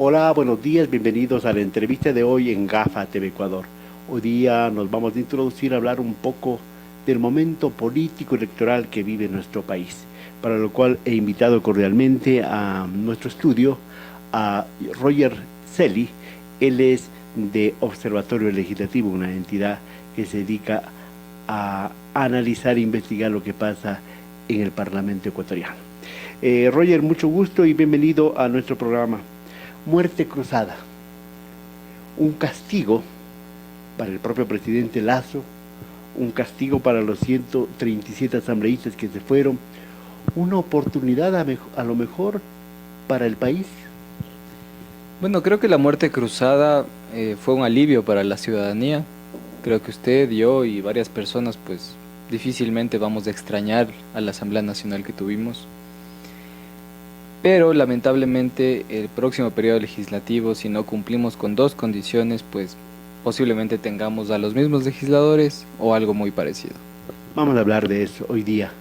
Hola, buenos días, bienvenidos a la entrevista de hoy en GAFA TV Ecuador. Hoy día nos vamos a introducir a hablar un poco del momento político electoral que vive nuestro país, para lo cual he invitado cordialmente a nuestro estudio a Roger Celi. Él es de Observatorio Legislativo, una entidad que se dedica a analizar e investigar lo que pasa en el Parlamento ecuatoriano. Roger, mucho gusto y bienvenido a nuestro programa. Muerte cruzada, un castigo para el propio presidente Lazo, un castigo para los 137 asambleístas que se fueron, una oportunidad a lo mejor para el país. Bueno, creo que la muerte cruzada fue un alivio para la ciudadanía. Creo que usted, yo y varias personas, pues difícilmente vamos a extrañar a la Asamblea Nacional que tuvimos. Pero lamentablemente el próximo periodo legislativo, si no cumplimos con dos condiciones, pues posiblemente tengamos a los mismos legisladores o algo muy parecido. Vamos a hablar de eso hoy día.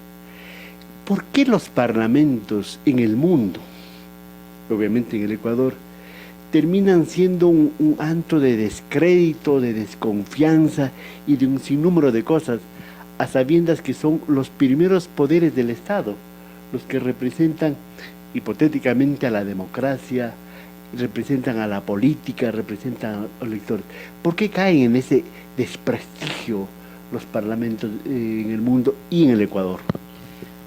¿Por qué los parlamentos en el mundo, obviamente en el Ecuador, terminan siendo un antro de descrédito, de desconfianza y de un sinnúmero de cosas, a sabiendas que son los primeros poderes del Estado, los que representan hipotéticamente a la democracia, representan a la política, representan a los electores? ¿Por qué caen en ese desprestigio los parlamentos en el mundo y en el Ecuador?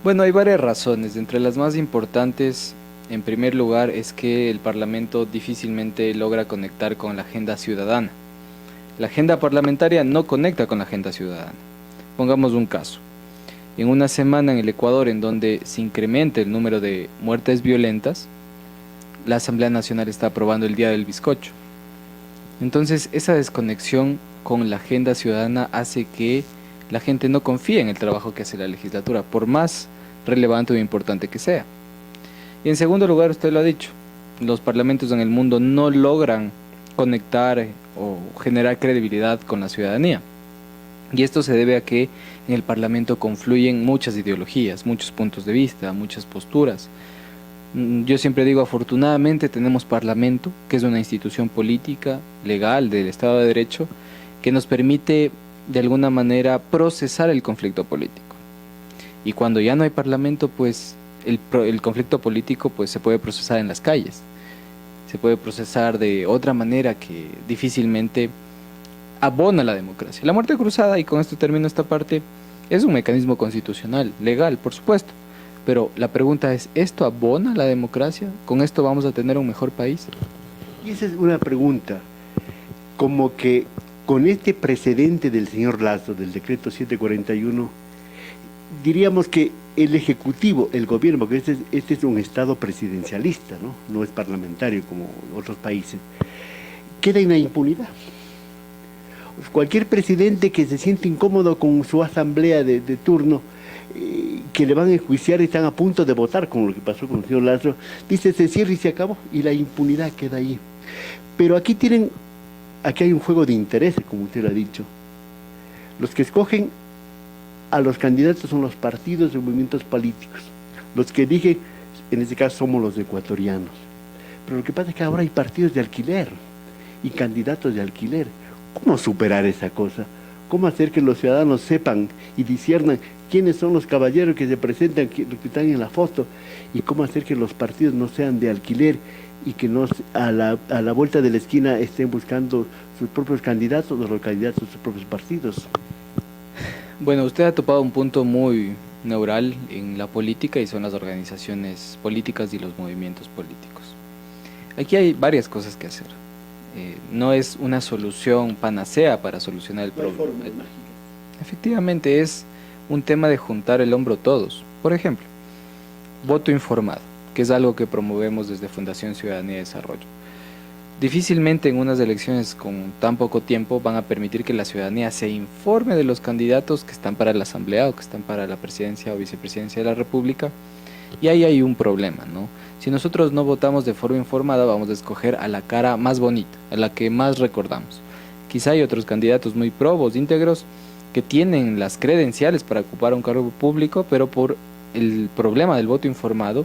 Bueno, hay varias razones. Entre las más importantes, en primer lugar, es que el Parlamento difícilmente logra conectar con la agenda ciudadana. La agenda parlamentaria no conecta con la agenda ciudadana. Pongamos un caso. En una semana en el Ecuador en donde se incrementa el número de muertes violentas, la Asamblea Nacional está aprobando el Día del Bizcocho. Entonces, esa desconexión con la agenda ciudadana hace que la gente no confíe en el trabajo que hace la legislatura, por más relevante o importante que sea. Y en segundo lugar, usted lo ha dicho, los parlamentos en el mundo no logran conectar o generar credibilidad con la ciudadanía. Y esto se debe a que en el Parlamento confluyen muchas ideologías, muchos puntos de vista, muchas posturas. Yo siempre digo, afortunadamente tenemos Parlamento, que es una institución política, legal, del Estado de Derecho, que nos permite de alguna manera procesar el conflicto político. Y cuando ya no hay Parlamento, pues el conflicto político pues, se puede procesar en las calles, se puede procesar de otra manera que difícilmente abona la democracia. La muerte cruzada, y con esto termino esta parte, es un mecanismo constitucional, legal, por supuesto, pero la pregunta es, ¿esto abona la democracia? ¿Con esto vamos a tener un mejor país? Y esa es una pregunta, como que con este precedente del señor Lazo, del decreto 741, diríamos que el Ejecutivo, el gobierno, porque este es un Estado presidencialista, ¿no? No es parlamentario como otros países, queda en la impunidad. Cualquier presidente que se siente incómodo con su asamblea de turno, que le van a enjuiciar y están a punto de votar, como lo que pasó con el señor Lazo, dice se cierra y se acabó, y la impunidad queda ahí. Pero aquí hay un juego de intereses, como usted lo ha dicho. Los que escogen a los candidatos son los partidos y movimientos políticos. Los que eligen, en este caso, somos los ecuatorianos. Pero lo que pasa es que ahora hay partidos de alquiler y candidatos de alquiler. ¿Cómo superar esa cosa? ¿Cómo hacer que los ciudadanos sepan y disciernan quiénes son los caballeros que se presentan, los que están en la foto? ¿Y cómo hacer que los partidos no sean de alquiler y que no a la vuelta de la esquina estén buscando sus propios candidatos o los candidatos de sus propios partidos? Bueno, usted ha topado un punto muy neural en la política y son las organizaciones políticas y los movimientos políticos. Aquí hay varias cosas que hacer. No es una solución panacea para solucionar el problema. Efectivamente es un tema de juntar el hombro todos. Por ejemplo, voto informado, que es algo que promovemos desde Fundación Ciudadanía y Desarrollo. Difícilmente en unas elecciones con tan poco tiempo van a permitir que la ciudadanía se informe de los candidatos que están para la Asamblea o que están para la presidencia o vicepresidencia de la República. Y ahí hay un problema, ¿no? Si nosotros no votamos de forma informada, vamos a escoger a la cara más bonita, a la que más recordamos. Quizá hay otros candidatos muy probos, íntegros, que tienen las credenciales para ocupar un cargo público, pero por el problema del voto informado,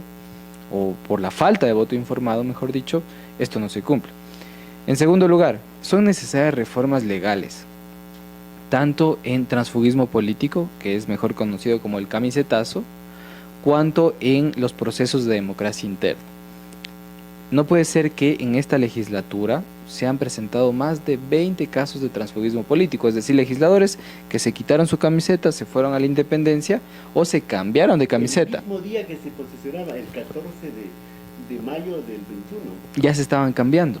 o por la falta de voto informado, mejor dicho, Esto no se cumple. En segundo lugar, son necesarias reformas legales, tanto en transfugismo político, que es mejor conocido como el camisetazo, cuanto en los procesos de democracia interna. No puede ser que en esta legislatura se han presentado más de 20 casos de transfugismo político, es decir, legisladores que se quitaron su camiseta, se fueron a la independencia o se cambiaron de camiseta. El mismo día que se posesionaba, el 14 de mayo del 21. Ya se estaban cambiando.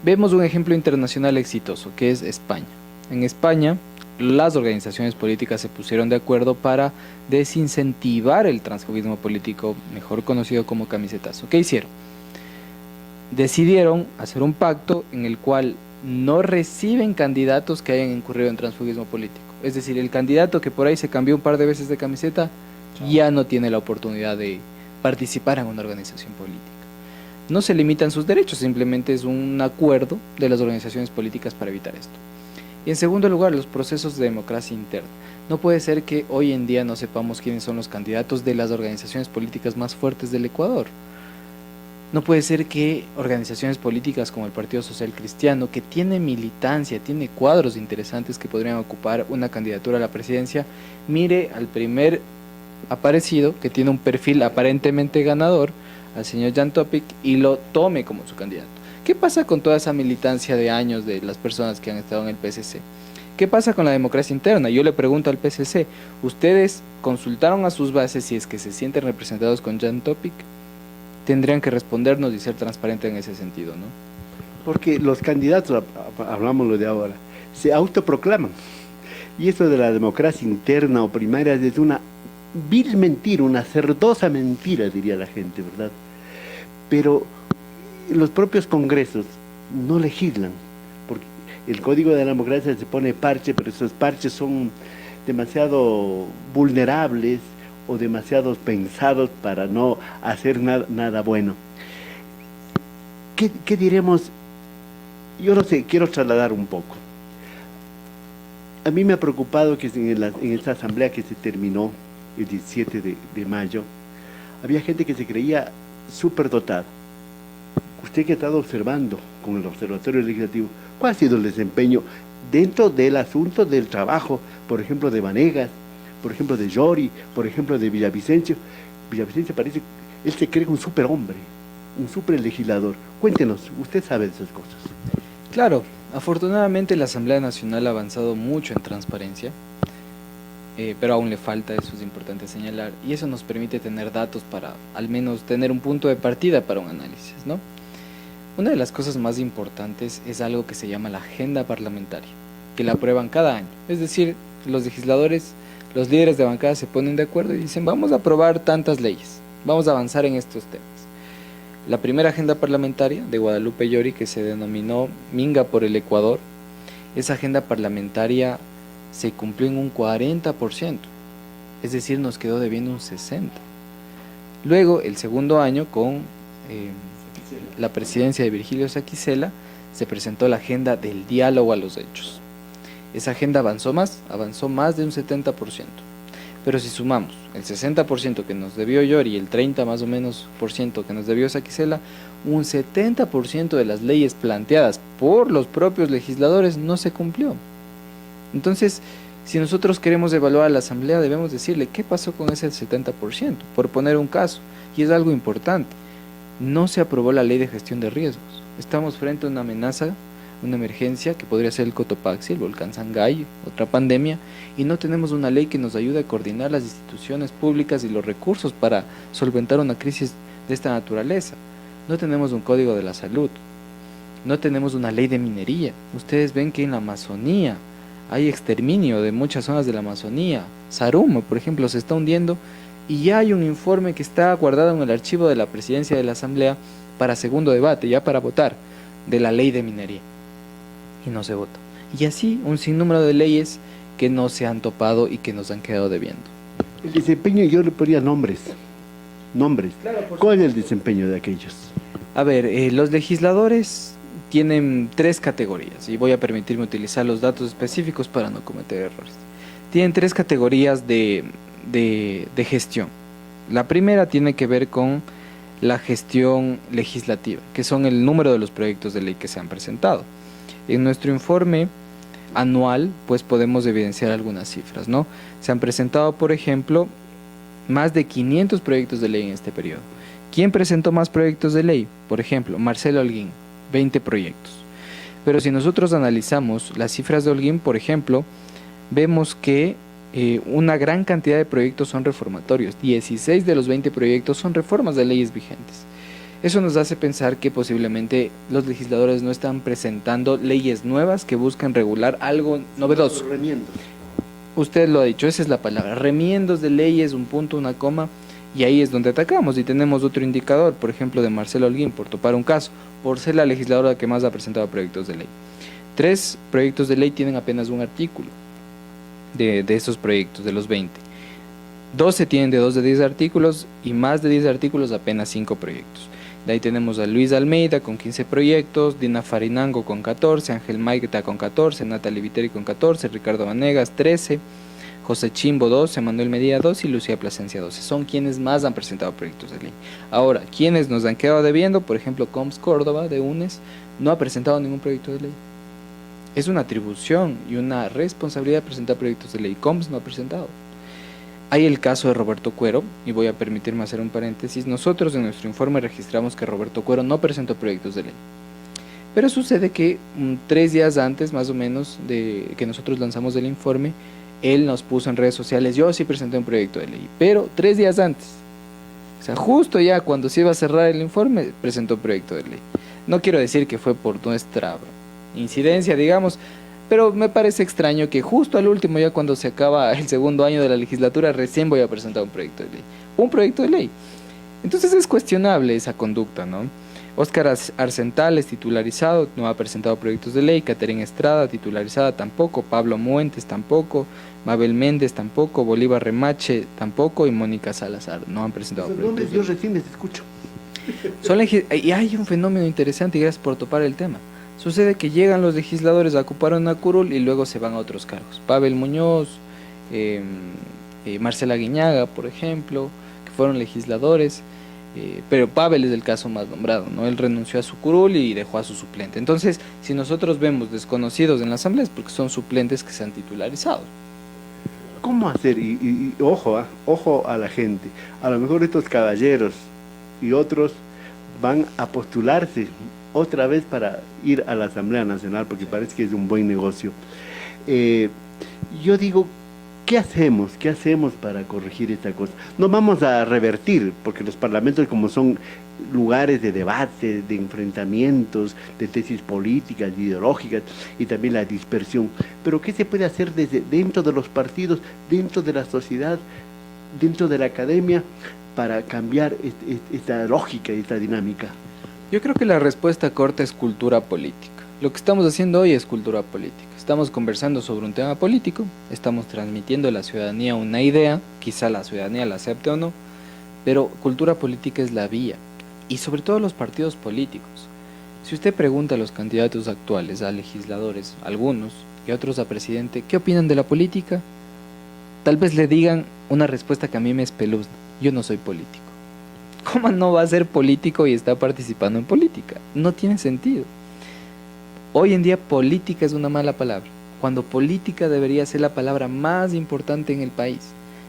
Vemos un ejemplo internacional exitoso, que es España. En España, las organizaciones políticas se pusieron de acuerdo para desincentivar el transfugismo político, mejor conocido como camisetazo. ¿Qué hicieron? Decidieron hacer un pacto en el cual no reciben candidatos que hayan incurrido en transfugismo político. Es decir, el candidato que por ahí se cambió un par de veces de camiseta ya no tiene la oportunidad de participar en una organización política. No se limitan sus derechos, simplemente es un acuerdo de las organizaciones políticas para evitar esto. Y en segundo lugar, los procesos de democracia interna. No puede ser que hoy en día no sepamos quiénes son los candidatos de las organizaciones políticas más fuertes del Ecuador. No puede ser que organizaciones políticas como el Partido Social Cristiano, que tiene militancia, tiene cuadros interesantes que podrían ocupar una candidatura a la presidencia, mire al primer aparecido, que tiene un perfil aparentemente ganador, al señor Jan Topic, y lo tome como su candidato. ¿Qué pasa con toda esa militancia de años de las personas que han estado en el PSC? ¿Qué pasa con la democracia interna? Yo le pregunto al PSC, ¿ustedes consultaron a sus bases si es que se sienten representados con Jan Topic? Tendrían que respondernos y ser transparentes en ese sentido, ¿no? Porque los candidatos, hablamos lo de ahora, se autoproclaman. Y eso de la democracia interna o primaria es una vil mentira, una cerdosa mentira, diría la gente, ¿verdad? Pero los propios congresos no legislan, porque el Código de la Democracia se pone parche, pero esos parches son demasiado vulnerables o demasiado pensados para no hacer nada bueno. ¿Qué diremos? Yo no sé, quiero trasladar un poco. A mí me ha preocupado que en esta asamblea que se terminó el 17 de mayo, había gente que se creía súper dotada. Usted que ha estado observando con el Observatorio Legislativo, ¿cuál ha sido el desempeño dentro del asunto del trabajo, por ejemplo, de Vanegas, por ejemplo, de Llori, por ejemplo, de Villavicencio? Villavicencio parece, él se cree un superhombre, un super legislador. Cuéntenos, usted sabe de esas cosas. Claro, afortunadamente la Asamblea Nacional ha avanzado mucho en transparencia, pero aún le falta, eso es importante señalar, y eso nos permite tener datos para al menos tener un punto de partida para un análisis, ¿no? Una de las cosas más importantes es algo que se llama la agenda parlamentaria, que la aprueban cada año. Es decir, los legisladores, los líderes de bancada se ponen de acuerdo y dicen, vamos a aprobar tantas leyes, vamos a avanzar en estos temas. La primera agenda parlamentaria de Guadalupe Llori, que se denominó Minga por el Ecuador, esa agenda parlamentaria se cumplió en un 40%, es decir, nos quedó debiendo un 60%. Luego, el segundo año, con la presidencia de Virgilio Saquicela, se presentó la agenda del diálogo a los hechos. Esa agenda avanzó más de un 70%. Pero si sumamos el 60% que nos debió Llori y el 30 más o menos por ciento que nos debió Saquicela, un 70% de las leyes planteadas por los propios legisladores no se cumplió. Entonces, si nosotros queremos evaluar a la Asamblea, debemos decirle qué pasó con ese 70%, por poner un caso, y es algo importante. No se aprobó la ley de gestión de riesgos. Estamos frente a una amenaza, una emergencia que podría ser el Cotopaxi, el volcán Sangay, otra pandemia, y no tenemos una ley que nos ayude a coordinar las instituciones públicas y los recursos para solventar una crisis de esta naturaleza. No tenemos un código de la salud, no tenemos una ley de minería. Ustedes ven que en la Amazonía hay exterminio de muchas zonas de la Amazonía. Sarumo, por ejemplo, se está hundiendo y ya hay un informe que está guardado en el archivo de la presidencia de la Asamblea para segundo debate, ya para votar, de la ley de minería. Y no se vota. Y así un sinnúmero de leyes que no se han topado y que nos han quedado debiendo. El desempeño, yo le ponía nombres. Claro, ¿cuál es el desempeño de aquellos? A ver, los legisladores tienen 3 categorías, y voy a permitirme utilizar los datos específicos para no cometer errores. Tienen 3 categorías de gestión. La primera tiene que ver con la gestión legislativa, que son el número de los proyectos de ley que se han presentado. En nuestro informe anual, pues podemos evidenciar algunas cifras, ¿no? Se han presentado, por ejemplo, más de 500 proyectos de ley en este periodo. ¿Quién presentó más proyectos de ley? Por ejemplo, Marcelo Holguín, 20 proyectos. Pero si nosotros analizamos las cifras de Holguín, por ejemplo, vemos que una gran cantidad de proyectos son reformatorios. 16 de los 20 proyectos son reformas de leyes vigentes. Eso nos hace pensar que posiblemente los legisladores no están presentando leyes nuevas que buscan regular algo novedoso. Remiendos. Usted lo ha dicho, esa es la palabra, remiendos de leyes, un punto, una coma, y ahí es donde atacamos. Y tenemos otro indicador, por ejemplo, de Marcelo Holguín, por topar un caso, por ser la legisladora que más ha presentado proyectos de ley. 3 proyectos de ley tienen apenas un artículo de esos proyectos, de los 20. 12 tienen de 2 de 10 artículos y más de 10 artículos apenas 5 proyectos. De ahí tenemos a Luis Almeida con 15 proyectos, Dina Farinango con 14, Ángel Maigta con 14, Natalie Viteri con 14, Ricardo Vanegas 13, José Chimbo 12, Manuel Medina 12 y Lucía Plasencia 12. Son quienes más han presentado proyectos de ley. Ahora, quienes nos han quedado debiendo, por ejemplo, Coms Córdoba de UNES no ha presentado ningún proyecto de ley. Es una atribución y una responsabilidad presentar proyectos de ley. Coms no ha presentado. Hay el caso de Roberto Cuero, y voy a permitirme hacer un paréntesis. Nosotros en nuestro informe registramos que Roberto Cuero no presentó proyectos de ley. Pero sucede que 3 días antes, más o menos, de que nosotros lanzamos el informe, él nos puso en redes sociales, yo sí presenté un proyecto de ley, pero 3 días antes. O sea, justo ya cuando se iba a cerrar el informe, presentó un proyecto de ley. No quiero decir que fue por nuestra incidencia, digamos, pero me parece extraño que justo al último, ya cuando se acaba el segundo año de la legislatura, recién voy a presentar un proyecto de ley. Un proyecto de ley. Entonces es cuestionable esa conducta, ¿no? Óscar Arcentales, titularizado, no ha presentado proyectos de ley. Caterina Estrada, titularizada, tampoco. Pablo Muentes, tampoco. Mabel Méndez, tampoco. Bolívar Remache, tampoco. Y Mónica Salazar, no han presentado proyectos de ley. Yo recién les escucho. Y hay un fenómeno interesante, y gracias por topar el tema. Sucede que llegan los legisladores a ocupar una curul y luego se van a otros cargos. Pavel Muñoz, Marcela Guiñaga, por ejemplo, que fueron legisladores, pero Pavel es el caso más nombrado, ¿no? Él renunció a su curul y dejó a su suplente. Entonces, si nosotros vemos desconocidos en la asamblea es porque son suplentes que se han titularizado. ¿Cómo hacer? Y ojo, ojo a la gente. A lo mejor estos caballeros y otros van a postularse otra vez para ir a la Asamblea Nacional, porque parece que es un buen negocio. Yo digo, ¿qué hacemos? ¿Qué hacemos para corregir esta cosa? No vamos a revertir, porque los parlamentos, como son lugares de debate, de enfrentamientos, de tesis políticas, ideológicas, y también la dispersión. Pero ¿qué se puede hacer desde dentro de los partidos, dentro de la sociedad, dentro de la academia, para cambiar esta lógica y esta dinámica? Yo creo que la respuesta corta es cultura política. Lo que estamos haciendo hoy es cultura política. Estamos conversando sobre un tema político, estamos transmitiendo a la ciudadanía una idea, quizá la ciudadanía la acepte o no, pero cultura política es la vía, y sobre todo los partidos políticos. Si usted pregunta a los candidatos actuales, a legisladores, algunos, y a otros a presidente, ¿qué opinan de la política? Tal vez le digan una respuesta que a mí me espeluzna: yo no soy político. ¿Cómo no va a ser político y está participando en política? No tiene sentido. Hoy en día política es una mala palabra, cuando política debería ser la palabra más importante en el país,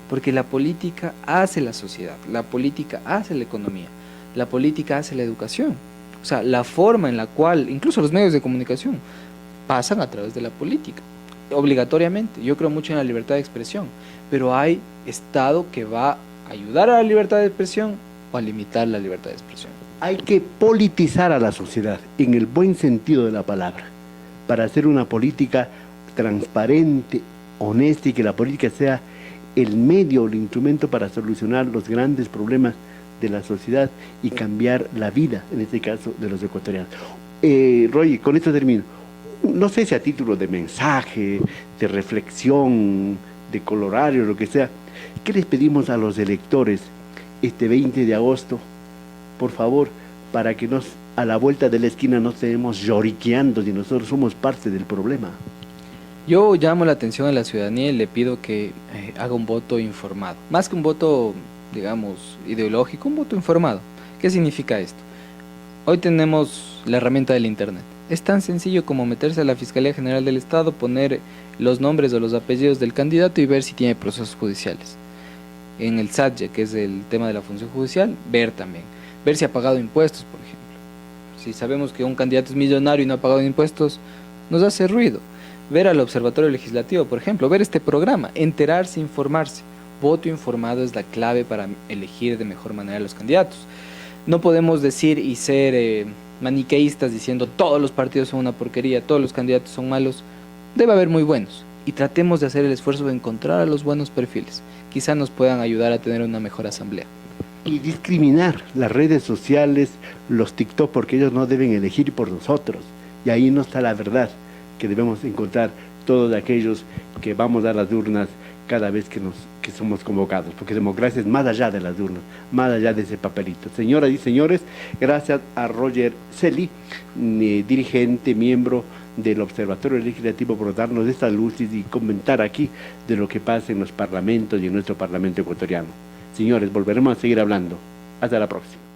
porque la política hace la sociedad, la política hace la economía, la política hace la educación. O sea, la forma en la cual, incluso los medios de comunicación, pasan a través de la política, obligatoriamente. Yo creo mucho en la libertad de expresión, pero hay Estado que va a ayudar a la libertad de expresión o a limitar la libertad de expresión. Hay que politizar a la sociedad, en el buen sentido de la palabra, para hacer una política transparente, honesta, y que la política sea el medio o el instrumento para solucionar los grandes problemas de la sociedad y cambiar la vida, en este caso, de los ecuatorianos. Roy, con esto termino. No sé si a título de mensaje, de reflexión, de colorario, lo que sea, ¿qué les pedimos a los electores este 20 de agosto? Por favor, para que a la vuelta de la esquina no estemos lloriqueando y nosotros somos parte del problema. Yo llamo la atención a la ciudadanía y le pido que haga un voto informado. Más que un voto, digamos, ideológico, un voto informado. ¿Qué significa esto? Hoy tenemos la herramienta del Internet. Es tan sencillo como meterse a la Fiscalía General del Estado, poner los nombres o los apellidos del candidato y ver si tiene procesos judiciales. En el SATYE, que es el tema de la función judicial, ver también. Ver si ha pagado impuestos, por ejemplo. Si sabemos que un candidato es millonario y no ha pagado impuestos, nos hace ruido. Ver al Observatorio Legislativo, por ejemplo, ver este programa, enterarse, informarse. Voto informado es la clave para elegir de mejor manera a los candidatos. No podemos decir y ser maniqueístas diciendo todos los partidos son una porquería, todos los candidatos son malos. Debe haber muy buenos y tratemos de hacer el esfuerzo de encontrar a los buenos perfiles. Quizá nos puedan ayudar a tener una mejor asamblea. Y discriminar las redes sociales, los TikTok, porque ellos no deben elegir por nosotros. Y ahí no está la verdad, que debemos encontrar todos aquellos que vamos a las urnas cada vez que somos convocados, porque democracia es más allá de las urnas, más allá de ese papelito. Señoras y señores, gracias a Roger Celi, dirigente, miembro del Observatorio Legislativo, por darnos estas luces y comentar aquí de lo que pasa en los parlamentos y en nuestro Parlamento ecuatoriano. Señores, volveremos a seguir hablando. Hasta la próxima.